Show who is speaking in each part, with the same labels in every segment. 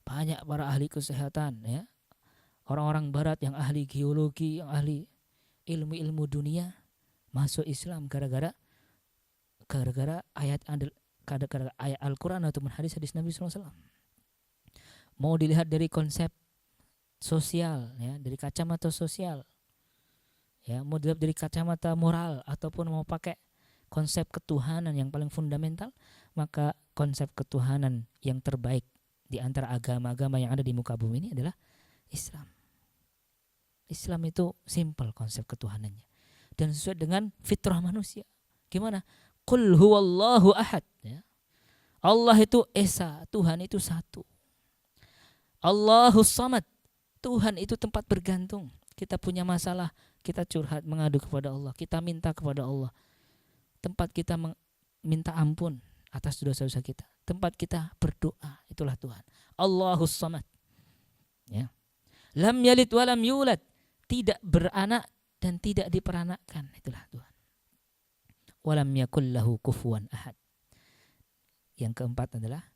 Speaker 1: Banyak para ahli kesehatan, ya, orang-orang barat yang ahli geologi, yang ahli ilmu-ilmu dunia masuk Islam gara-gara ayat Al-Quran ataupun hadis-hadis Nabi SAW. Mau dilihat dari konsep sosial, ya, dari kacamata sosial, ya, mau dilihat dari kacamata moral ataupun mau pakai konsep ketuhanan yang paling fundamental, maka konsep ketuhanan yang terbaik di antara agama-agama yang ada di muka bumi ini adalah Islam. Islam itu simple konsep ketuhanannya dan sesuai dengan fitrah manusia. Gimana? Qul huwallahu ahad, ya. Allah itu esa, Tuhan itu satu. Allahus samad, Tuhan itu tempat bergantung. Kita punya masalah, kita curhat, mengadu kepada Allah, kita minta kepada Allah. Tempat kita minta ampun atas dosa-dosa kita, tempat kita berdoa, itulah Tuhan. Allahus samad, ya. Lam yalid walam yulad, tidak beranak dan tidak diperanakkan, itulah Tuhan. Walam yakul lahu kufuwan ahad. Yang keempat adalah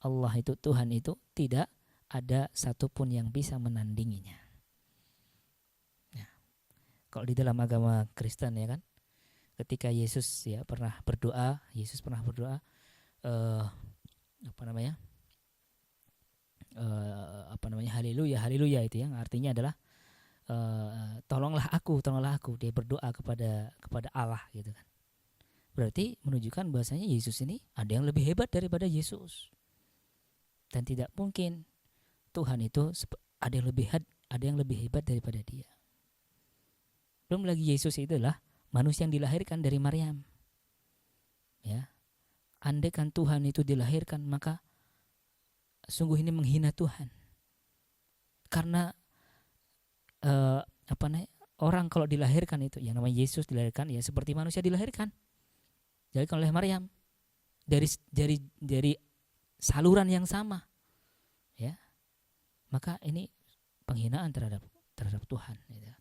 Speaker 1: Allah itu, Tuhan itu tidak ada satupun yang bisa menandinginya. Ya. Kalau di dalam agama Kristen, ya kan, ketika Yesus, ya, pernah berdoa, haleluya, haleluya, itu yang artinya adalah tolonglah aku. Dia berdoa kepada Allah, gitu kan. Berarti menunjukkan bahwasanya Yesus ini ada yang lebih hebat daripada Yesus. Dan tidak mungkin Tuhan itu ada yang lebih hebat daripada dia. Belum lagi Yesus itu adalah manusia yang dilahirkan dari Maryam. Ya. Andaikan Tuhan itu dilahirkan, maka sungguh ini menghina Tuhan. Karena orang kalau dilahirkan itu, yang namanya Yesus dilahirkan ya seperti manusia dilahirkan. Dilahirkan oleh Maryam dari saluran yang sama, ya. Maka ini penghinaan terhadap Tuhan, ya.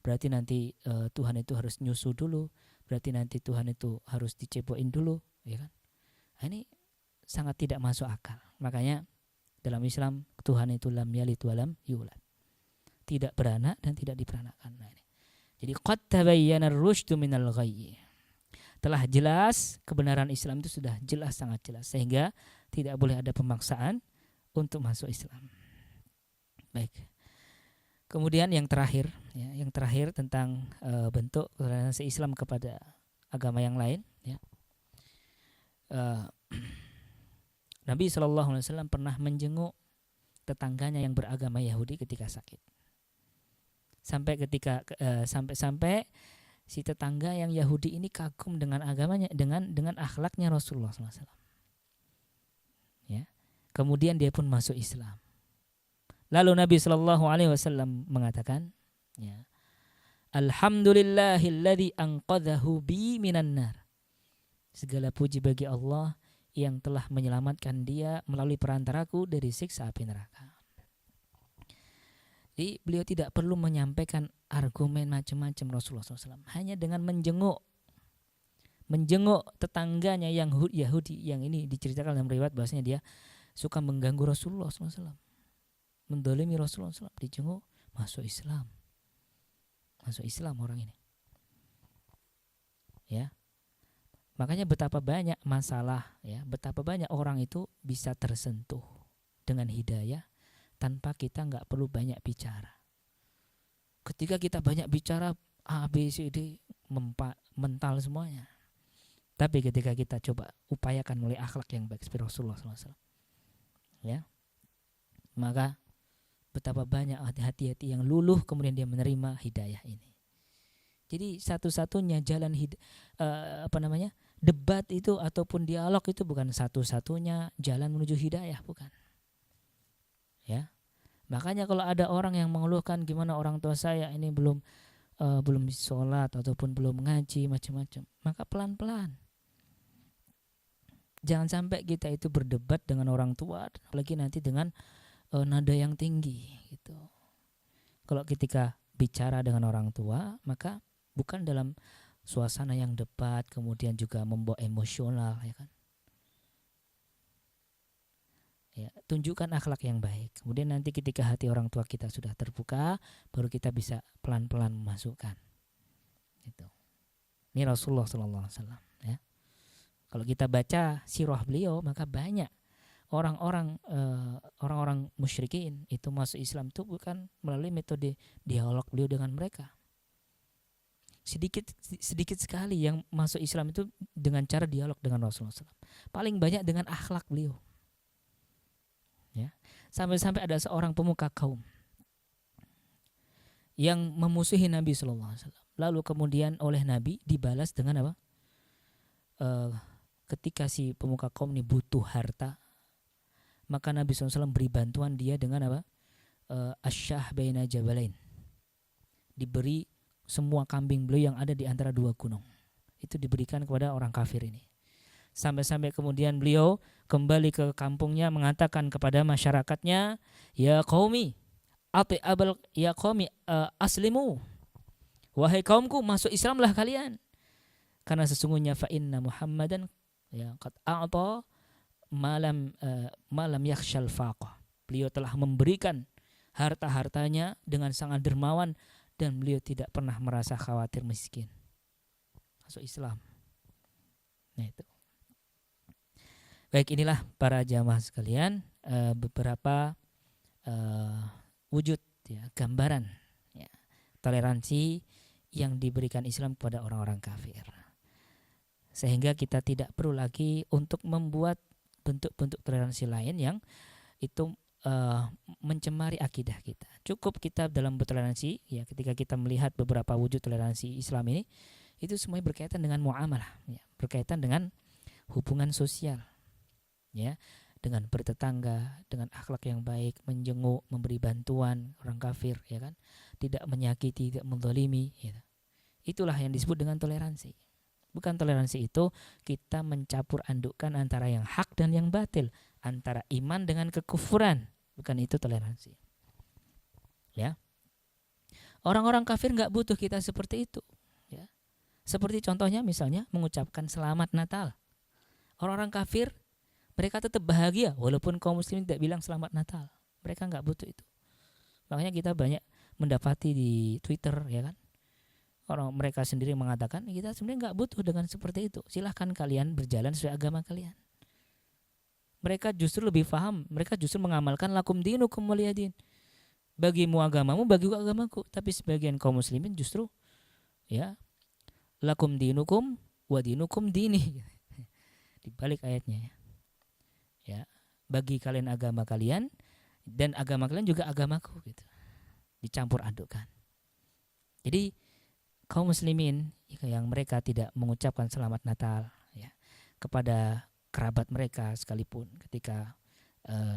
Speaker 1: Berarti nanti Tuhan itu harus nyusu dulu, berarti nanti Tuhan itu harus dicebokin dulu, ya kan. Nah, ini sangat tidak masuk akal. Makanya dalam Islam Tuhan itu lam yalid walam yulad, tidak beranak dan tidak diperanakkan. Nah, ini. Jadi qad tabayyana ar-rusydu minal ghayy. Telah jelas kebenaran Islam itu sudah jelas, sangat jelas, sehingga tidak boleh ada pemaksaan untuk masuk Islam. Baik. Kemudian yang terakhir tentang bentuk toleransi Islam kepada agama yang lain, ya. Nabi SAW pernah menjenguk tetangganya yang beragama Yahudi ketika sakit. Sampai si tetangga yang Yahudi ini kagum dengan agamanya, dengan akhlaknya Rasulullah SAW. Ya. Kemudian dia pun masuk Islam. Lalu Nabi SAW mengatakan, ya, Alhamdulillahilladzi anqadhahu bi minan nar. Segala puji bagi Allah yang telah menyelamatkan dia melalui perantaraku dari siksa api neraka. Jadi beliau tidak perlu menyampaikan argumen macam-macam Rasulullah SAW. Hanya dengan menjenguk tetangganya yang Yahudi, yang ini diceritakan dalam riwayat bahwasanya dia suka mengganggu Rasulullah SAW, mendolimi Rasulullah SAW, dijenguk, masuk Islam orang ini, ya. Makanya betapa banyak masalah, ya, betapa banyak orang itu bisa tersentuh dengan hidayah tanpa kita nggak perlu banyak bicara. Ketika kita banyak bicara A, B, C, D, mental semuanya. Tapi ketika kita coba upayakan melalui akhlak yang baik seperti Rasulullah SAW, ya, maka betapa banyak hati-hati yang luluh kemudian dia menerima hidayah ini. Jadi satu-satunya jalan debat itu ataupun dialog itu bukan satu-satunya jalan menuju hidayah, bukan. Ya. Makanya kalau ada orang yang mengeluhkan gimana orang tua saya ini belum sholat ataupun belum ngaji macam-macam, maka pelan-pelan. Jangan sampai kita itu berdebat dengan orang tua, apalagi nanti dengan nada yang tinggi gitu. Kalau ketika bicara dengan orang tua, maka bukan dalam suasana yang debat kemudian juga membawa emosional, ya kan. Ya, tunjukkan akhlak yang baik. Kemudian nanti ketika hati orang tua kita sudah terbuka, baru kita bisa pelan-pelan memasukkan. Gitu. Ini Rasulullah SAW. Ya. Kalau kita baca sirah beliau, maka banyak orang-orang musyrikin itu masuk Islam itu bukan melalui metode dialog beliau dengan mereka. Sedikit sekali yang masuk Islam itu dengan cara dialog dengan Rasulullah SAW. Paling banyak dengan akhlak beliau. Ya. Sampai-sampai ada seorang pemuka kaum yang memusuhi Nabi SAW. Lalu kemudian oleh Nabi dibalas dengan apa? Ketika si pemuka kaum ini butuh harta, maka Nabi SAW beri bantuan dia dengan apa? Asyah baina jabalain. Diberi semua kambing beliau yang ada di antara dua gunung. Itu diberikan kepada orang kafir ini. Sampai-sampai kemudian beliau kembali ke kampungnya mengatakan kepada masyarakatnya, ya qaumi, aslimu. Wahai kaumku, masuk Islamlah kalian. Karena sesungguhnya fa inna Muhammadan ya qad a'ta malam yakhshal faqah. Beliau telah memberikan harta-hartanya dengan sangat dermawan dan beliau tidak pernah merasa khawatir miskin. Masuk Islam. Nah itu. Baik, inilah para jamaah sekalian beberapa wujud ya, gambaran ya, toleransi yang diberikan Islam kepada orang-orang kafir. Sehingga kita tidak perlu lagi untuk membuat bentuk-bentuk toleransi lain yang itu mencemari akidah kita. Cukup kita dalam bertoleransi ya, ketika kita melihat beberapa wujud toleransi Islam ini, itu semuanya berkaitan dengan muamalah ya, berkaitan dengan hubungan sosial. Ya, dengan bertetangga, dengan akhlak yang baik, menjenguk, memberi bantuan orang kafir, ya kan, tidak menyakiti, tidak menzalimi, gitu. Itulah yang disebut dengan toleransi. Bukan toleransi itu kita mencampur andukkan antara yang hak dan yang batil, antara iman dengan kekufuran, bukan itu toleransi. Ya, orang-orang kafir nggak butuh kita seperti itu. Ya, seperti contohnya misalnya mengucapkan selamat Natal. Orang-orang kafir mereka tetap bahagia walaupun kaum muslimin tidak bilang selamat Natal. Mereka nggak butuh itu. Makanya kita banyak mendapati di Twitter ya kan, orang mereka sendiri mengatakan kita sebenarnya nggak butuh dengan seperti itu. Silahkan kalian berjalan sesuai agama kalian. Mereka justru lebih paham. Mereka justru mengamalkan lakum dinukum waliyadin. Bagimu agamamu, bagiku agamaku. Tapi sebagian kaum muslimin justru ya lakum dinukum wa dinukum dini. Di balik ayatnya ya. Ya, bagi kalian agama kalian dan agama kalian juga agamaku gitu. Dicampur adukkan. Jadi kaum muslimin yang mereka tidak mengucapkan selamat Natal ya kepada kerabat mereka sekalipun ketika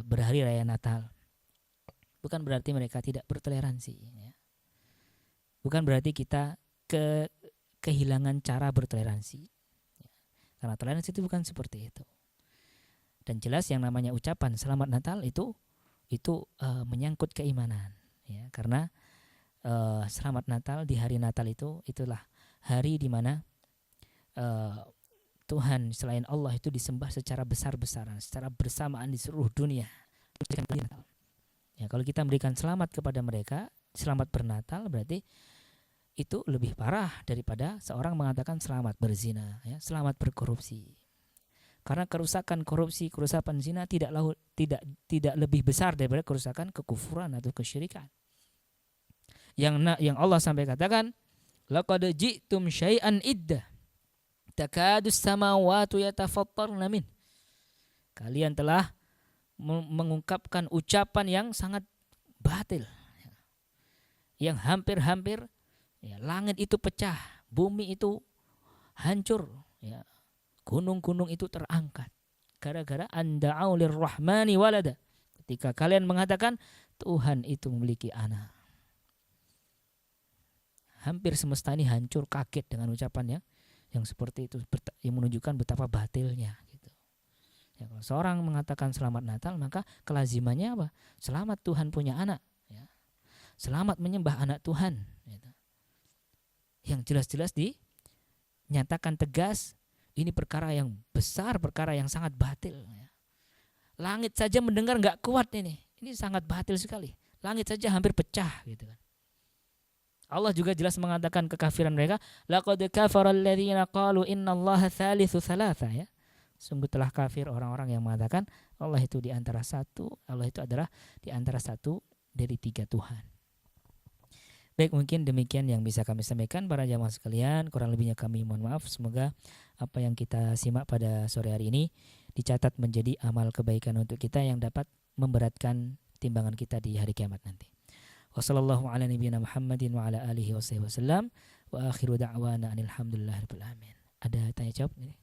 Speaker 1: berhari raya Natal, bukan berarti mereka tidak bertoleransi ya. Bukan berarti kita kehilangan cara bertoleransi ya. Karena toleransi itu bukan seperti itu. Dan jelas yang namanya ucapan selamat Natal itu menyangkut keimanan ya, karena selamat Natal di hari Natal itulah hari di mana Tuhan selain Allah itu disembah secara besar-besaran, secara bersamaan di seluruh dunia. Ya, kalau kita memberikan selamat kepada mereka, selamat bernatal, berarti itu lebih parah daripada seorang mengatakan selamat berzina ya, selamat berkorupsi. Karena kerusakan korupsi, kerusakan zina tidak lebih besar daripada kerusakan kekufuran atau kesyirikan. Yang Allah sampai katakan, laqad ji'tum syai'an iddah takadus samawati yatafattarna min. Kalian telah mengungkapkan ucapan yang sangat batil, yang hampir-hampir ya, langit itu pecah, bumi itu hancur ya. Gunung-gunung itu terangkat gara-gara anda'au lirrahmani walada. Ketika kalian mengatakan Tuhan itu memiliki anak. Hampir semesta ini hancur kaget dengan ucapannya yang seperti itu, yang menunjukkan betapa batilnya gitu. Ya, kalau seorang mengatakan selamat Natal, maka kelazimannya apa? Selamat Tuhan punya anak ya. Selamat menyembah anak Tuhan gitu. Yang jelas-jelas dinyatakan tegas, ini perkara yang besar, perkara yang sangat batil ya. Langit saja mendengar nggak kuat ini. Ini sangat batil sekali. Langit saja hampir pecah gitu kan. Allah juga jelas mengatakan kekafiran mereka, laqad kafara alladziina qalu innallaha tsalitsu tsalatsa ya. Sungguh telah kafir orang-orang yang mengatakan Allah itu di antara satu, Allah itu adalah di antara satu dari tiga Tuhan. Baik, mungkin demikian yang bisa kami sampaikan para jamaah sekalian. Kurang lebihnya kami mohon maaf. Semoga apa yang kita simak pada sore hari ini dicatat menjadi amal kebaikan untuk kita yang dapat memberatkan timbangan kita di hari kiamat nanti. Wassallallahu ala nabiyyina Muhammadin wa ala alihi wasallam wa akhiru da'wana alhamdulillahirabbil alamin. Ada tanya jawab nih?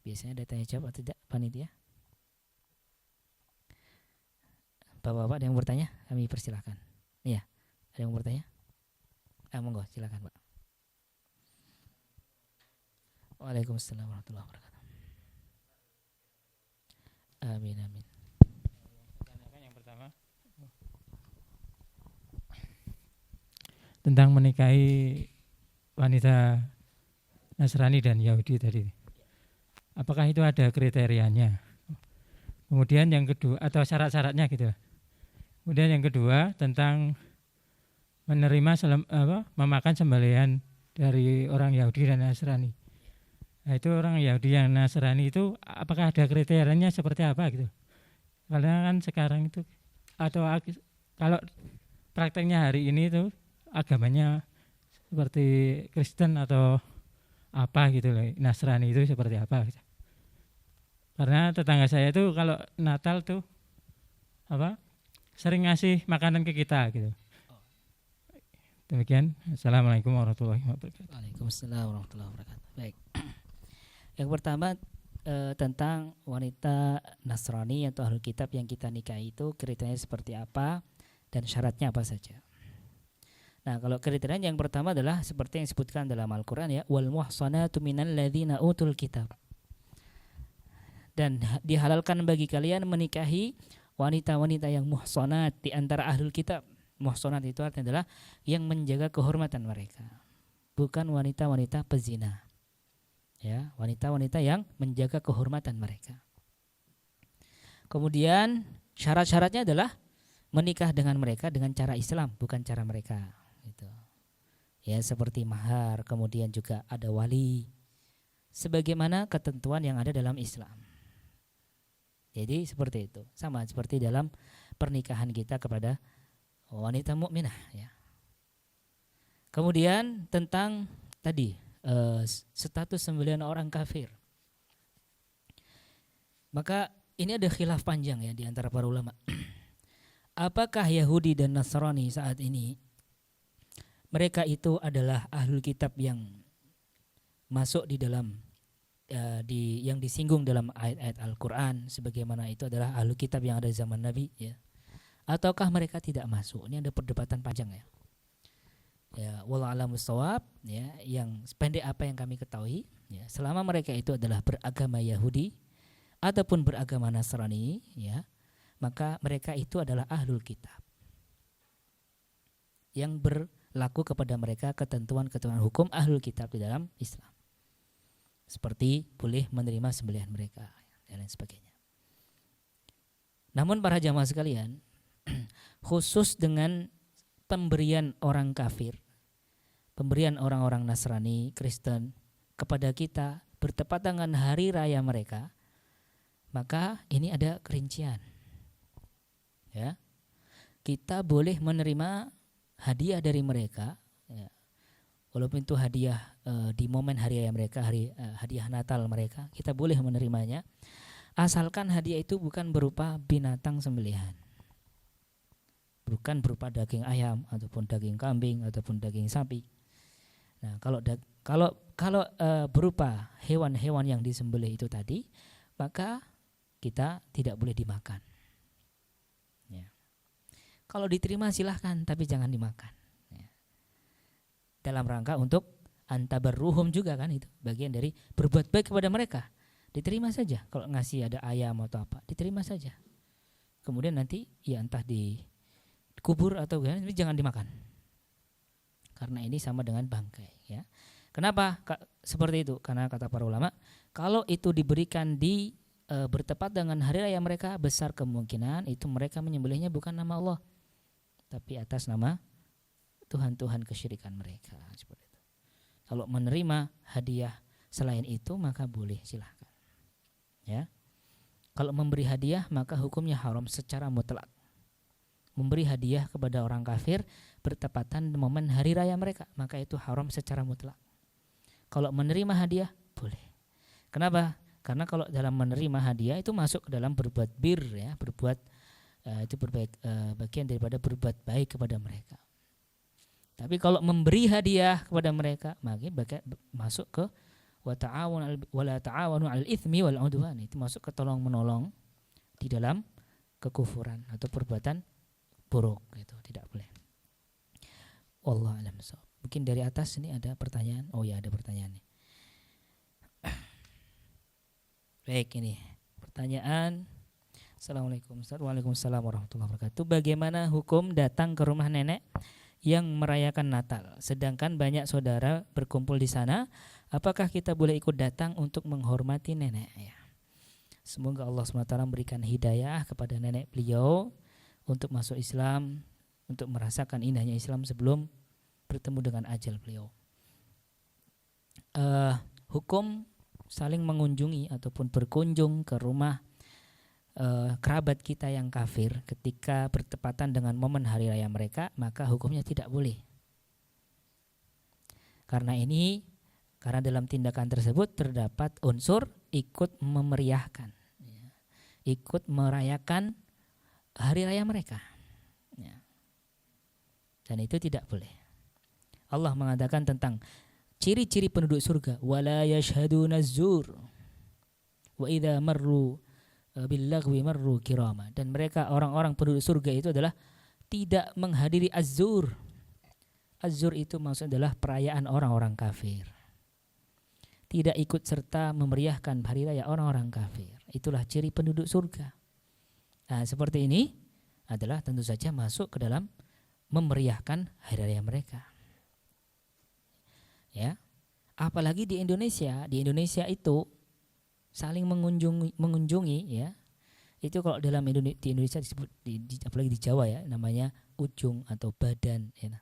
Speaker 1: Biasanya ada tanya jawab atau tidak panitia? Bapak-bapak ada yang bertanya? Kami persilahkan. Iya. Ada yang mau bertanya? Monggo, silakan Pak. Waalaikumsalam warahmatullahi wabarakatuh. Amin amin.
Speaker 2: Yang pertama tentang menikahi wanita Nasrani dan Yahudi tadi. Apakah itu ada kriterianya? Kemudian yang kedua atau syarat-syaratnya gitu. Kemudian yang kedua tentang menerima memakan sembelihan dari orang Yahudi dan Nasrani. Nah, itu orang Yahudi yang Nasrani itu apakah ada kriterianya seperti apa gitu? Karena kan sekarang itu atau kalau prakteknya hari ini itu agamanya seperti Kristen atau apa gitu loh, Nasrani itu seperti apa gitu. Karena tetangga saya itu kalau Natal tuh sering ngasih makanan ke kita gitu. Demikian. Assalamualaikum warahmatullahi wabarakatuh.
Speaker 1: Waalaikumsalam warahmatullahi wabarakatuh. Baik. Yang pertama tentang wanita Nasrani atau Ahlul Kitab yang kita nikahi itu kriterianya seperti apa dan syaratnya apa saja. Nah, kalau kriteria yang pertama adalah seperti yang disebutkan dalam Al-Qur'an ya, wal muhsanatu minal ladzina utul kitab. Dan dihalalkan bagi kalian menikahi wanita-wanita yang muhsanat di antara Ahlul Kitab. Muhsanat itu artinya adalah yang menjaga kehormatan mereka, bukan wanita-wanita pezina. Ya, wanita-wanita yang menjaga kehormatan mereka. Kemudian syarat-syaratnya adalah menikah dengan mereka dengan cara Islam, bukan cara mereka. Gitu. Ya, seperti mahar, kemudian juga ada wali, sebagaimana ketentuan yang ada dalam Islam. Jadi seperti itu, sama seperti dalam pernikahan kita kepada wanita mukminah ya. Kemudian tentang tadi status sembelihan orang kafir. Maka ini ada khilaf panjang ya di antara para ulama. Apakah Yahudi dan Nasrani saat ini mereka itu adalah ahlul kitab yang masuk di dalam yang disinggung dalam ayat-ayat Al-Qur'an sebagaimana itu adalah ahlul kitab yang ada di zaman Nabi ya. Ataukah mereka tidak masuk? Ini ada perdebatan panjang ya. Ya, wallahu a'lam bishawab ya, yang sependek apa yang kami ketahui ya, selama mereka itu adalah beragama Yahudi ataupun beragama Nasrani ya, maka mereka itu adalah ahlul kitab. Yang berlaku kepada mereka ketentuan-ketentuan hukum ahlul kitab di dalam Islam. Seperti boleh menerima sembelihan mereka dan lain sebagainya. Namun para jamaah sekalian, khusus dengan pemberian orang kafir, pemberian orang-orang Nasrani, Kristen kepada kita bertepatan dengan hari raya mereka, maka ini ada kerincian. Ya, kita boleh menerima hadiah dari mereka, ya, walaupun itu hadiah di momen hari raya mereka, hadiah Natal mereka, kita boleh menerimanya, asalkan hadiah itu bukan berupa binatang sembelihan. Bukan berupa daging ayam ataupun daging kambing ataupun daging sapi. Nah, kalau berupa hewan-hewan yang disembelih itu tadi, maka kita tidak boleh dimakan. Ya. Kalau diterima silahkan, tapi jangan dimakan. Ya. Dalam rangka untuk antabarruhum juga kan, itu bagian dari berbuat baik kepada mereka. Diterima saja. Kalau ngasih ada ayam atau apa, diterima saja. Kemudian nanti ya entah kubur atau ini jangan dimakan, karena ini sama dengan bangkai ya. Kenapa seperti itu? Karena kata para ulama, kalau itu diberikan di bertepat dengan hari raya mereka, besar kemungkinan itu mereka menyembelihnya bukan nama Allah, tapi atas nama Tuhan-Tuhan kesyirikan mereka. Seperti itu. Kalau menerima hadiah selain itu maka boleh, silahkan. Ya. Kalau memberi hadiah maka hukumnya haram secara mutlak. Memberi hadiah kepada orang kafir bertepatan momen hari raya mereka, maka itu haram secara mutlak. Kalau menerima hadiah boleh. Kenapa? Karena kalau dalam menerima hadiah itu masuk ke dalam berbuat bir, ya, berbuat itu bagian daripada berbuat baik kepada mereka. Tapi kalau memberi hadiah kepada mereka, maka masuk ke wala ta'awanu 'alal itsmi wal 'udwan, itu masuk ke tolong menolong di dalam kekufuran atau perbuatan buruk, itu tidak boleh. Wallahu a'lam bishawab. Mungkin dari atas ini ada pertanyaan. Oh ya, ada pertanyaan nih. Baik, ini pertanyaan. Assalamualaikum Ustaz. Waalaikumsalam warahmatullahi wabarakatuh. Bagaimana hukum datang ke rumah nenek yang merayakan Natal, sedangkan banyak saudara berkumpul di sana? Apakah kita boleh ikut datang untuk menghormati nenek? Ya. Semoga Allah SWT memberikan hidayah kepada nenek beliau untuk masuk Islam, untuk merasakan indahnya Islam sebelum bertemu dengan ajal beliau. Hukum saling mengunjungi ataupun berkunjung ke rumah kerabat kita yang kafir ketika bertepatan dengan momen hari raya mereka, maka hukumnya tidak boleh. Karena dalam tindakan tersebut terdapat unsur ikut memeriahkan, ikut merayakan hari raya mereka, dan itu tidak boleh. Allah mengatakan tentang ciri-ciri penduduk surga, wala yashhaduna az-zur wa idza marru bil-lagwi marru kirama, dan mereka orang-orang penduduk surga itu adalah tidak menghadiri az-zur. Az-zur itu maksudnya adalah perayaan orang-orang kafir. Tidak ikut serta memeriahkan hari raya orang-orang kafir. Itulah ciri penduduk surga. Nah, seperti ini adalah tentu saja masuk ke dalam memeriahkan hari raya mereka. Ya, apalagi di Indonesia itu saling mengunjungi, ya. Itu kalau dalam di Indonesia disebut apalagi di Jawa, ya, namanya ujung atau badan, ya.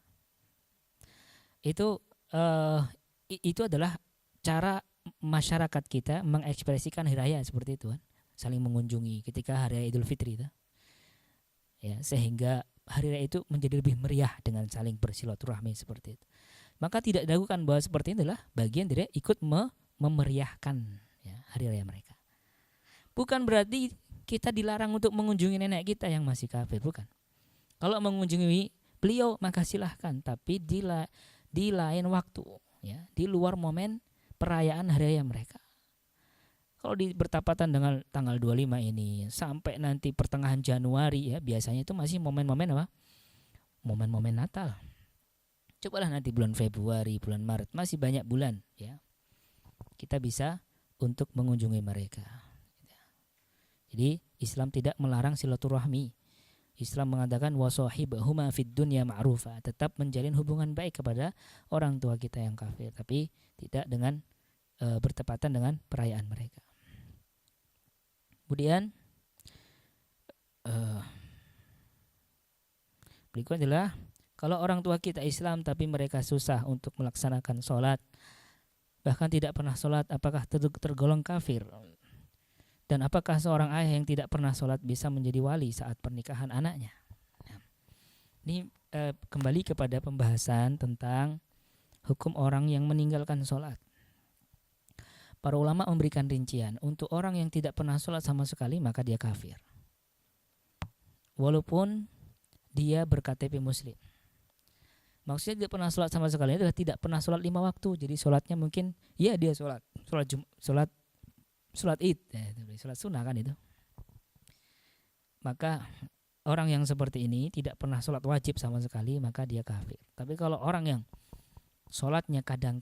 Speaker 1: Itu adalah cara masyarakat kita mengekspresikan hari raya seperti itu, kan. Saling mengunjungi ketika hari raya Idul Fitri itu. Ya, sehingga hari raya itu menjadi lebih meriah dengan saling bersilaturahmi seperti itu. Maka tidak dilakukan bahwa seperti ini adalah bagian dari ikut memeriahkan, ya, hari raya mereka. Bukan berarti kita dilarang untuk mengunjungi nenek kita yang masih kafir, bukan. Kalau mengunjungi beliau maka silahkan, tapi di lain waktu, ya, di luar momen perayaan hari raya mereka. Kalau bertepatan dengan tanggal 25 ini sampai nanti pertengahan Januari, ya, biasanya itu masih momen-momen apa? Momen-momen Natal. Cobalah nanti bulan Februari, bulan Maret, masih banyak bulan, ya. Kita bisa untuk mengunjungi mereka. Jadi Islam tidak melarang silaturahmi. Islam mengatakan wasahibhuma fid dunya ma'rufa, tetap menjalin hubungan baik kepada orang tua kita yang kafir, tapi tidak dengan bertepatan dengan perayaan mereka. Kemudian berikut adalah kalau orang tua kita Islam tapi mereka susah untuk melaksanakan sholat, bahkan tidak pernah sholat, apakah tergolong kafir? Dan apakah seorang ayah yang tidak pernah sholat bisa menjadi wali saat pernikahan anaknya? Nah, ini kembali kepada pembahasan tentang hukum orang yang meninggalkan sholat. Para ulama memberikan rincian, untuk orang yang tidak pernah sholat sama sekali maka dia kafir, walaupun dia berKTP muslim. Maksudnya tidak pernah sholat sama sekali adalah tidak pernah sholat 5 waktu. Jadi sholatnya mungkin, ya, dia sholat Id, sholat sunnah kan itu. Maka orang yang seperti ini tidak pernah sholat wajib sama sekali maka dia kafir. Tapi kalau orang yang sholatnya kadang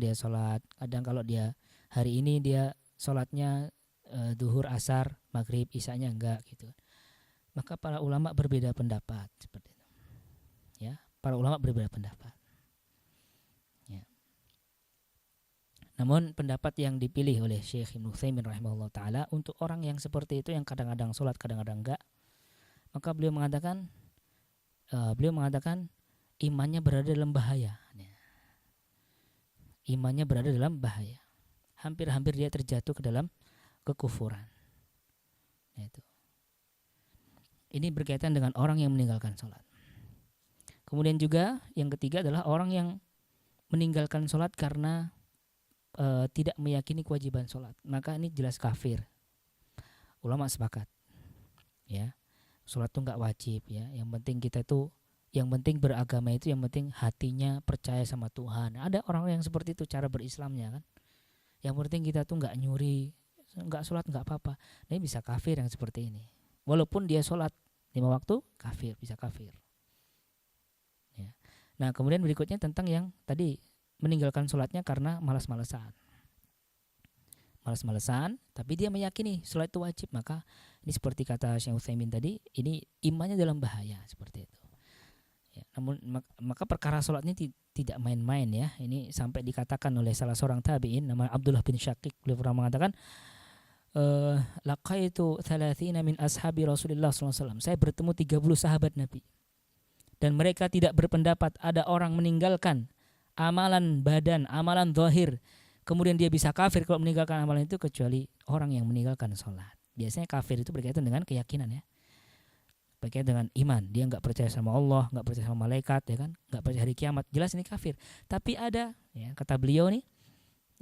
Speaker 1: dia sholat, kadang kalau dia hari ini dia sholatnya duhur, asar, maghrib, isanya enggak gitu, maka para ulama berbeda pendapat seperti itu. Ya, para ulama berbeda pendapat. Ya. Namun pendapat yang dipilih oleh Syekh Ibnu Utsaimin rahimahullah taala untuk orang yang seperti itu yang kadang-kadang sholat kadang-kadang enggak, maka beliau mengatakan imannya berada dalam bahaya. Imannya berada dalam bahaya. Hampir-hampir dia terjatuh ke dalam kekufuran. Itu. Ini berkaitan dengan orang yang meninggalkan sholat. Kemudian juga yang ketiga adalah orang yang meninggalkan sholat karena tidak meyakini kewajiban sholat, maka ini jelas kafir. Ulama sepakat, ya, sholat itu nggak wajib, ya. Yang penting beragama itu, yang penting hatinya percaya sama Tuhan. Ada orang yang seperti itu cara berislamnya kan. Yang penting kita tuh nggak nyuri, nggak sholat nggak apa-apa. Nah, ini bisa kafir yang seperti ini. Walaupun dia sholat 5 waktu, kafir, bisa kafir. Ya. Nah, kemudian berikutnya tentang yang tadi meninggalkan sholatnya karena malas-malesan, tapi dia meyakini sholat itu wajib, maka ini seperti kata Syekh Utsaimin tadi, ini imannya dalam bahaya seperti itu. Ya, namun maka perkara sholat ini tidak main-main ya. Ini sampai dikatakan oleh salah seorang tabi'in nama Abdullah bin Syakik, beliau pernah mengatakan, laqaitu 30 min ashabi Rasulullah SAW. Saya bertemu 30 sahabat Nabi, dan mereka tidak berpendapat ada orang meninggalkan amalan badan, amalan zahir, kemudian dia bisa kafir kalau meninggalkan amalan itu, kecuali orang yang meninggalkan sholat. Biasanya kafir itu berkaitan dengan keyakinan ya, berkaitan dengan iman. Dia nggak percaya sama Allah, nggak percaya sama malaikat, ya kan, nggak percaya hari kiamat. Jelas ini kafir. Tapi ada, ya, kata beliau nih,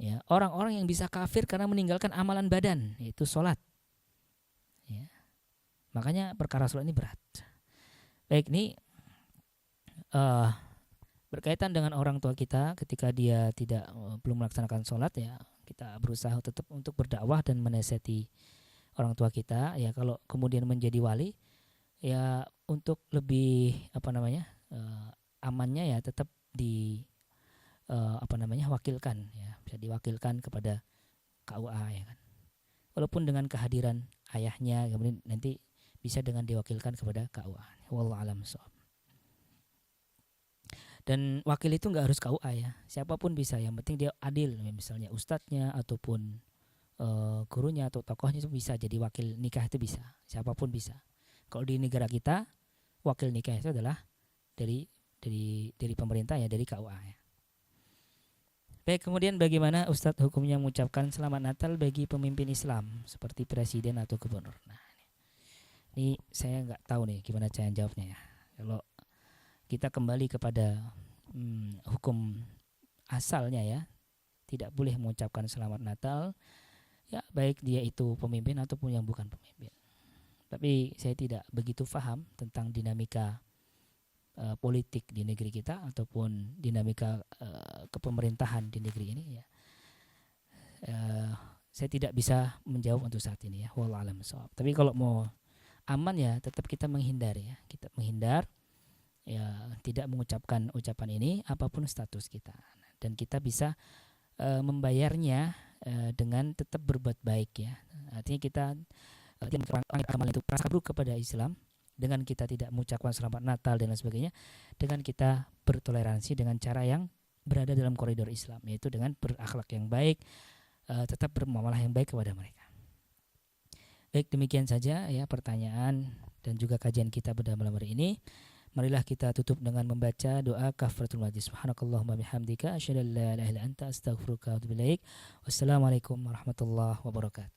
Speaker 1: ya, orang-orang yang bisa kafir karena meninggalkan amalan badan, yaitu sholat. Ya. Makanya perkara sholat ini berat. Baik, ini berkaitan dengan orang tua kita ketika dia belum melaksanakan sholat, ya, kita berusaha tetap untuk berdakwah dan menasihati orang tua kita, ya. Kalau kemudian menjadi wali, ya, untuk lebih amannya, ya, tetap wakilkan, ya, bisa diwakilkan kepada KUA, ya kan, walaupun dengan kehadiran ayahnya, kemudian nanti bisa dengan diwakilkan kepada KUA. Wallahu a'lam bishawab. Dan wakil itu nggak harus KUA, ya, siapapun bisa, yang penting dia adil, misalnya ustadznya ataupun gurunya atau tokohnya itu bisa jadi wakil nikah, itu bisa, siapapun bisa. Kalau di negara kita wakil nikah itu adalah dari pemerintah, ya, dari KUA, ya. Baik, kemudian bagaimana Ustadz hukumnya mengucapkan selamat Natal bagi pemimpin Islam seperti presiden atau gubernur? Nah, ini saya nggak tahu nih gimana cara jawabnya, ya. Kalau kita kembali kepada hukum asalnya, ya, tidak boleh mengucapkan selamat Natal, ya, baik dia itu pemimpin ataupun yang bukan pemimpin. Tapi saya tidak begitu paham tentang dinamika politik di negeri kita ataupun dinamika kepemerintahan di negeri ini, ya. Saya tidak bisa menjawab untuk saat ini, ya. Wallahu a'lam bishawab. Tapi kalau mau aman, ya, tetap kita menghindar, ya. Kita menghindar, ya, tidak mengucapkan ucapan ini apapun status kita, dan kita bisa membayarnya dengan tetap berbuat baik, ya. Artinya kita amal itu prasangka buruk kepada Islam dengan kita tidak mengucapkan selamat Natal dan lain sebagainya, dengan kita bertoleransi dengan cara yang berada dalam koridor Islam, yaitu dengan berakhlak yang baik, tetap bermuamalah yang baik kepada mereka. Baik, demikian saja, ya, pertanyaan dan juga kajian kita pada malam hari ini. Marilah kita tutup dengan membaca doa kafaratul majlis. Subhanakallahumma bihamdika asyhadu an la ilaha illa anta astaghfiruka wa atubu ilaik. Wassalamualaikum warahmatullahi wabarakatuh.